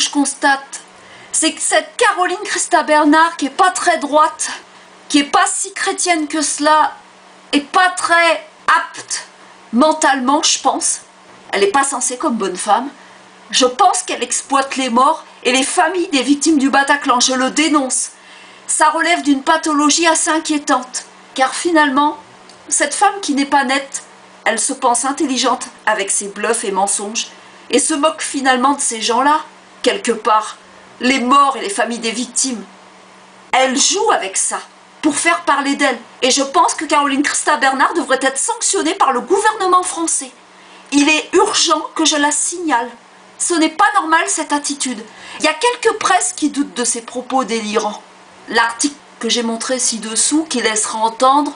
je constate, c'est que cette Caroline Christa Bernard, qui est pas très droite, qui est pas si chrétienne que cela, est pas très apte mentalement, je pense. Elle est pas censée comme bonne femme. Je pense qu'elle exploite les morts et les familles des victimes du Bataclan. Je le dénonce. Ça relève d'une pathologie assez inquiétante. Car finalement, cette femme qui n'est pas nette, elle se pense intelligente avec ses bluffs et mensonges et se moque finalement de ces gens-là, quelque part, les morts et les familles des victimes. Elle joue avec ça pour faire parler d'elle. Et je pense que Caroline Christa Bernard devrait être sanctionnée par le gouvernement français. Il est urgent que je la signale. Ce n'est pas normal cette attitude. Il y a quelques presses qui doutent de ses propos délirants. L'article que j'ai montré ci-dessous qui laissera entendre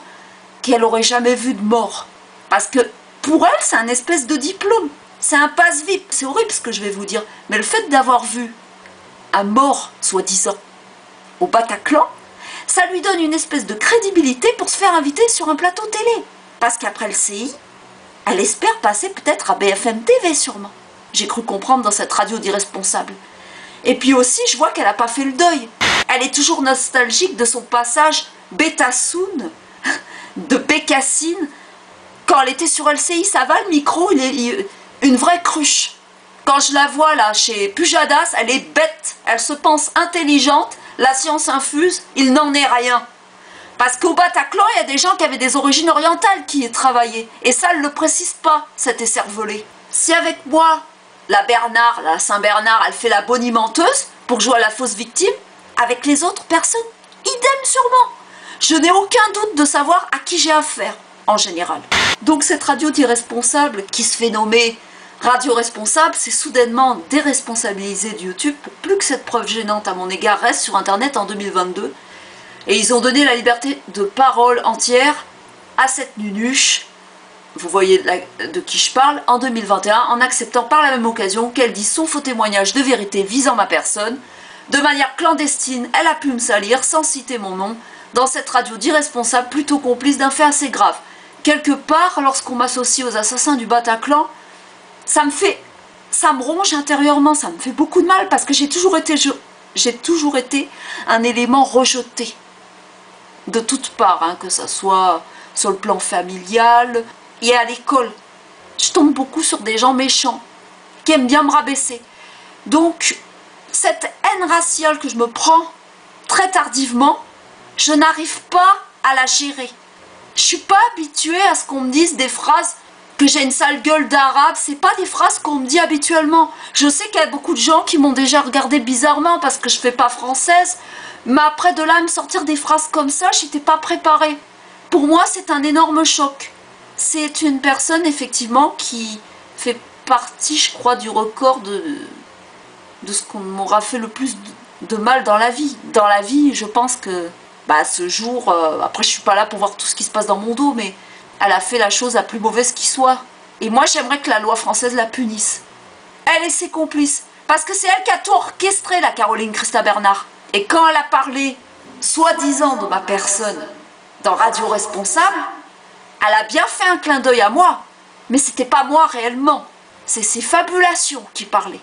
qu'elle n'aurait jamais vu de mort. Parce que pour elle, c'est un espèce de diplôme. C'est un passe-VIP. C'est horrible ce que je vais vous dire. Mais le fait d'avoir vu un mort, soi-disant, au Bataclan, ça lui donne une espèce de crédibilité pour se faire inviter sur un plateau télé. Parce qu'après le CI, elle espère passer peut-être à BFM TV sûrement. J'ai cru comprendre dans cette radio d'irresponsable. Et puis aussi, je vois qu'elle n'a pas fait le deuil. Elle est toujours nostalgique de son passage Bétassoun, de Bécassine. Quand elle était sur LCI, ça va le micro, il est une vraie cruche. Quand je la vois là, chez Pujadas, elle est bête. Elle se pense intelligente, la science infuse, il n'en est rien. Parce qu'au Bataclan, il y a des gens qui avaient des origines orientales qui y travaillaient. Et ça, elle ne le précise pas, cette écervelée. Si avec moi, la Bernard, la Saint-Bernard, elle fait la bonimenteuse pour jouer à la fausse victime, avec les autres personnes, idem sûrement. Je n'ai aucun doute de savoir à qui j'ai affaire, en général. Donc cette radio d'irresponsable qui se fait nommer radio responsable, c'est soudainement déresponsabilisé de YouTube pour plus que cette preuve gênante à mon égard reste sur Internet en 2022. Et ils ont donné la liberté de parole entière à cette nunuche, vous voyez de qui je parle, en 2021, en acceptant par la même occasion qu'elle dise son faux témoignage de vérité visant ma personne. De manière clandestine, elle a pu me salir sans citer mon nom, dans cette radio d'irresponsable plutôt complice d'un fait assez grave. Quelque part, lorsqu'on m'associe aux assassins du Bataclan, ça me ronge intérieurement, ça me fait beaucoup de mal parce que j'ai toujours été un élément rejeté de toutes parts, hein, que ça soit sur le plan familial et à l'école. Je tombe beaucoup sur des gens méchants qui aiment bien me rabaisser. Donc, cette haine raciale que je me prends très tardivement, je n'arrive pas à la gérer. Je suis pas habituée à ce qu'on me dise des phrases que j'ai une sale gueule d'arabe, c'est pas des phrases qu'on me dit habituellement. Je sais qu'il y a beaucoup de gens qui m'ont déjà regardé bizarrement parce que je fais pas française, mais après de là à me sortir des phrases comme ça, j'étais pas préparée. Pour moi, c'est un énorme choc. C'est une personne, effectivement, qui fait partie, je crois, du record de ce qu'on m'aura fait le plus de mal dans la vie. Dans la vie, je pense que, ce jour, après je suis pas là pour voir tout ce qui se passe dans mon dos, mais elle a fait la chose la plus mauvaise qui soit. Et moi, j'aimerais que la loi française la punisse. Elle et ses complices. Parce que c'est elle qui a tout orchestré, la Caroline Christa Bernard. Et quand elle a parlé, soi-disant, de ma personne, dans Radio Responsable, elle a bien fait un clin d'œil à moi. Mais c'était pas moi réellement. C'est ses fabulations qui parlaient.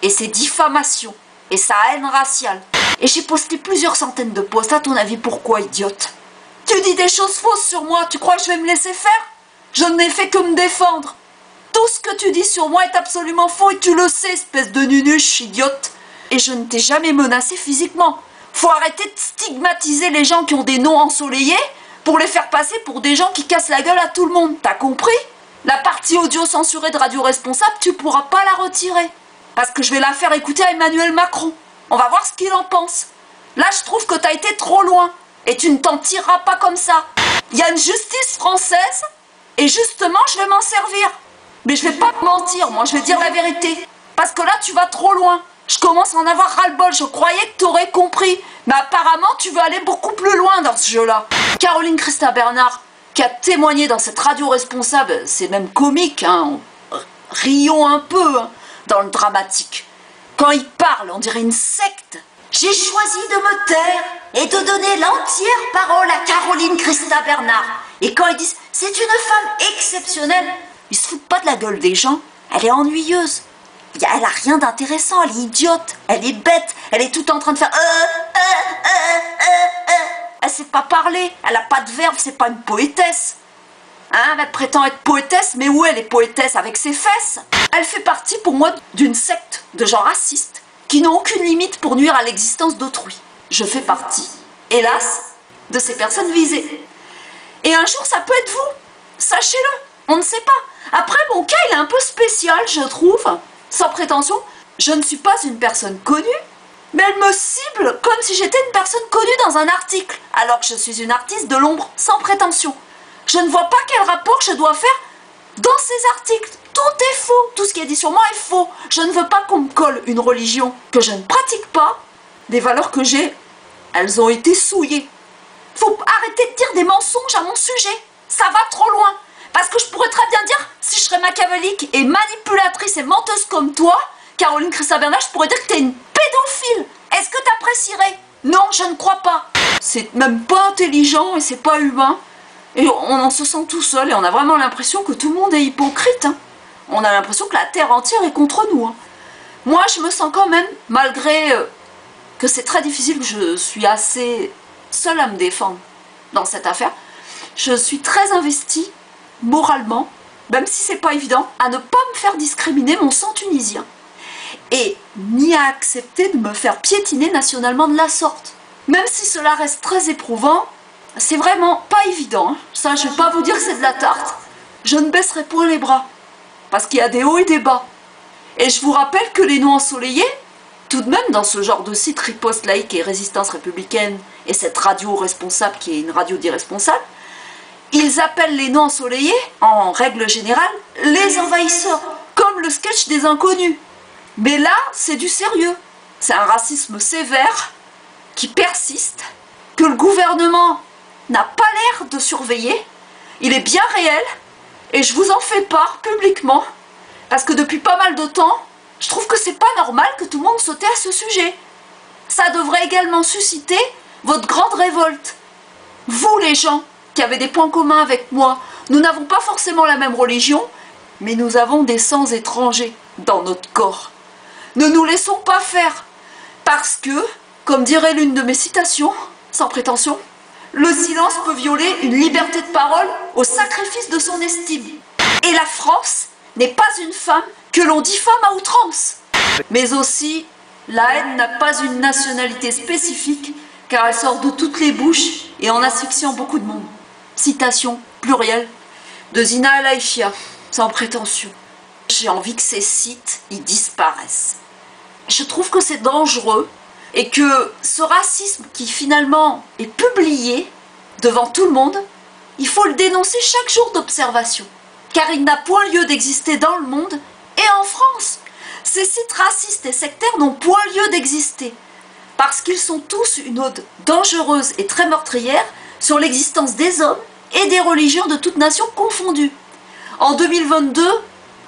Et ses diffamations. Et sa haine raciale. Et j'ai posté plusieurs centaines de posts. À ton avis, pourquoi, idiote? Tu dis des choses fausses sur moi. Tu crois que je vais me laisser faire? Je n'ai fait que me défendre. Tout ce que tu dis sur moi est absolument faux et tu le sais, espèce de nunuche, idiote. Et je ne t'ai jamais menacé physiquement. Faut arrêter de stigmatiser les gens qui ont des noms ensoleillés pour les faire passer pour des gens qui cassent la gueule à tout le monde. T'as compris? La partie audio censurée de Radio Responsable, tu pourras pas la retirer. Parce que je vais la faire écouter à Emmanuel Macron. On va voir ce qu'il en pense. Là, je trouve que t'as été trop loin. Et tu ne t'en tireras pas comme ça. Il y a une justice française et justement, je vais m'en servir. Mais je vais pas te mentir, moi, je vais dire la vérité. Parce que là, tu vas trop loin. Je commence à en avoir ras-le-bol. Je croyais que tu aurais compris. Mais apparemment, tu veux aller beaucoup plus loin dans ce jeu-là. Caroline Christa Bernard, qui a témoigné dans cette radio responsable, c'est même comique, hein. Rions un peu, hein, dans le dramatique. Quand il parle, on dirait une secte. J'ai choisi de me taire et de donner l'entière parole à Caroline Christa Bernard. Et quand ils disent c'est une femme exceptionnelle, ils se foutent pas de la gueule des gens. Elle est ennuyeuse. Elle a rien d'intéressant, elle est idiote, elle est bête, elle est tout en train de faire Elle sait pas parler, elle a pas de verbe, c'est pas une poétesse. Hein, elle prétend être poétesse, mais où elle est poétesse avec ses fesses? Elle fait partie pour moi d'une secte de gens racistes qui n'ont aucune limite pour nuire à l'existence d'autrui. Je fais partie, hélas, de ces personnes visées. Et un jour, ça peut être vous, sachez-le, on ne sait pas. Après, mon cas, il est un peu spécial, je trouve, sans prétention. Je ne suis pas une personne connue, mais elle me cible comme si j'étais une personne connue dans un article, alors que je suis une artiste de l'ombre, sans prétention. Je ne vois pas quel rapport je dois faire dans ces articles. Tout est faux, tout ce qui est dit sur moi est faux. Je ne veux pas qu'on me colle une religion que je ne pratique pas. Des valeurs que j'ai, elles ont été souillées. Faut arrêter de dire des mensonges à mon sujet. Ça va trop loin. Parce que je pourrais très bien dire, si je serais machiavélique et manipulatrice et menteuse comme toi, Caroline Christa Bernard, je pourrais dire que t'es une pédophile. Est-ce que t'apprécierais? Non, je ne crois pas. C'est même pas intelligent et c'est pas humain. Et on en se sent tout seul et on a vraiment l'impression que tout le monde est hypocrite. Hein. On a l'impression que la terre entière est contre nous. Hein. Moi, je me sens quand même, malgré que c'est très difficile, que je suis assez seule à me défendre dans cette affaire, je suis très investie moralement, même si c'est pas évident, à ne pas me faire discriminer mon sang tunisien. Et ni à accepter de me faire piétiner nationalement de la sorte. Même si cela reste très éprouvant, c'est vraiment pas évident. Hein. Ça, je vais pas vous dire que c'est de la tarte. Je ne baisserai point les bras. Parce qu'il y a des hauts et des bas. Et je vous rappelle que les noms ensoleillés, tout de même dans ce genre de site riposte laïque et résistance républicaine, et cette radio responsable qui est une radio d'irresponsable, ils appellent les noms ensoleillés, en règle générale, les envahisseurs, comme le sketch des inconnus. Mais là, c'est du sérieux. C'est un racisme sévère qui persiste, que le gouvernement n'a pas l'air de surveiller. Il est bien réel, et je vous en fais part publiquement, parce que depuis pas mal de temps, je trouve que c'est pas normal que tout le monde se tait à ce sujet. Ça devrait également susciter votre grande révolte. Vous les gens qui avez des points communs avec moi, nous n'avons pas forcément la même religion, mais nous avons des sangs étrangers dans notre corps. Ne nous laissons pas faire, parce que, comme dirait l'une de mes citations, sans prétention, le silence peut violer une liberté de parole au sacrifice de son estime. Et la France n'est pas une femme que l'on diffame à outrance. Mais aussi, la haine n'a pas une nationalité spécifique, car elle sort de toutes les bouches et en asphyxiant beaucoup de monde. Citation plurielle de Zina El Aïfia, sans prétention. J'ai envie que ces sites y disparaissent. Je trouve que c'est dangereux et que ce racisme qui finalement est publié devant tout le monde, il faut le dénoncer chaque jour d'observation, car il n'a point lieu d'exister dans le monde et en France. Ces sites racistes et sectaires n'ont point lieu d'exister, parce qu'ils sont tous une ode dangereuse et très meurtrière sur l'existence des hommes et des religions de toutes nations confondues. En 2022,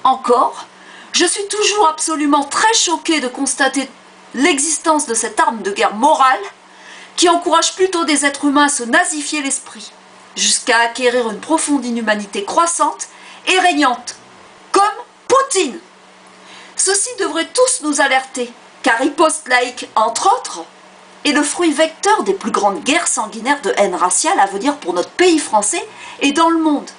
encore, je suis toujours absolument très choquée de constater l'existence de cette arme de guerre morale qui encourage plutôt des êtres humains à se nazifier l'esprit, jusqu'à acquérir une profonde inhumanité croissante et régnante, comme Poutine. Ceci devrait tous nous alerter, car riposte laïque, entre autres, est le fruit vecteur des plus grandes guerres sanguinaires de haine raciale à venir pour notre pays français et dans le monde,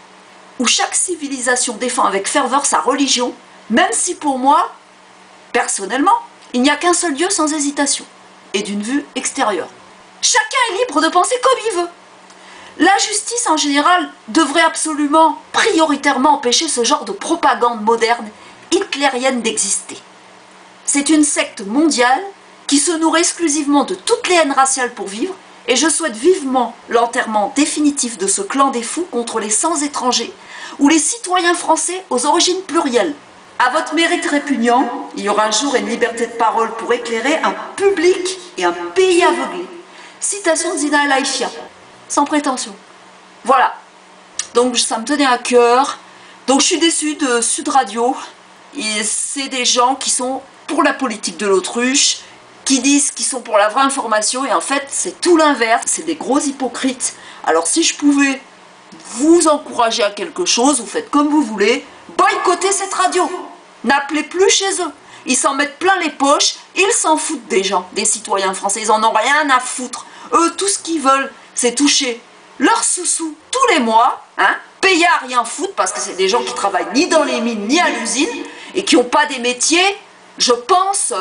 où chaque civilisation défend avec ferveur sa religion, même si pour moi, personnellement, il n'y a qu'un seul Dieu sans hésitation, et d'une vue extérieure. Chacun est libre de penser comme il veut. La justice en général devrait absolument, prioritairement empêcher ce genre de propagande moderne, hitlérienne d'exister. C'est une secte mondiale qui se nourrit exclusivement de toutes les haines raciales pour vivre, et je souhaite vivement l'enterrement définitif de ce clan des fous contre les sans étrangers, ou les citoyens français aux origines plurielles. À votre mérite répugnant, il y aura un jour une liberté de parole pour éclairer un public et un pays aveuglé. Citation de Zina El Aïfia, sans prétention. Voilà. Donc ça me tenait à cœur. Donc je suis déçue de Sud Radio. C'est des gens qui sont pour la politique de l'autruche, qui disent qu'ils sont pour la vraie information, et en fait c'est tout l'inverse, c'est des gros hypocrites. Alors si je pouvais vous encourager à quelque chose, vous faites comme vous voulez, boycottez cette radio. N'appelez plus chez eux. ils s'en mettent plein les poches, ils s'en foutent des gens, des citoyens français, ils en ont rien à foutre. Eux, tout ce qu'ils veulent, c'est toucher leurs sous-sous tous les mois, hein, payer à rien foutre, parce que c'est des gens qui travaillent ni dans les mines, ni à l'usine, et qui n'ont pas des métiers, je pense,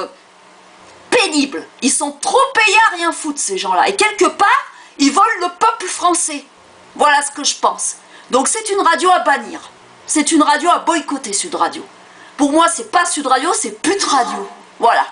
pénibles. Ils sont trop payés à rien foutre, ces gens-là. Et quelque part, ils volent le peuple français. Voilà ce que je pense. Donc c'est une radio à bannir. C'est une radio à boycotter, Sud Radio. Pour moi, c'est pas Sud Radio, c'est Pute Radio. Voilà.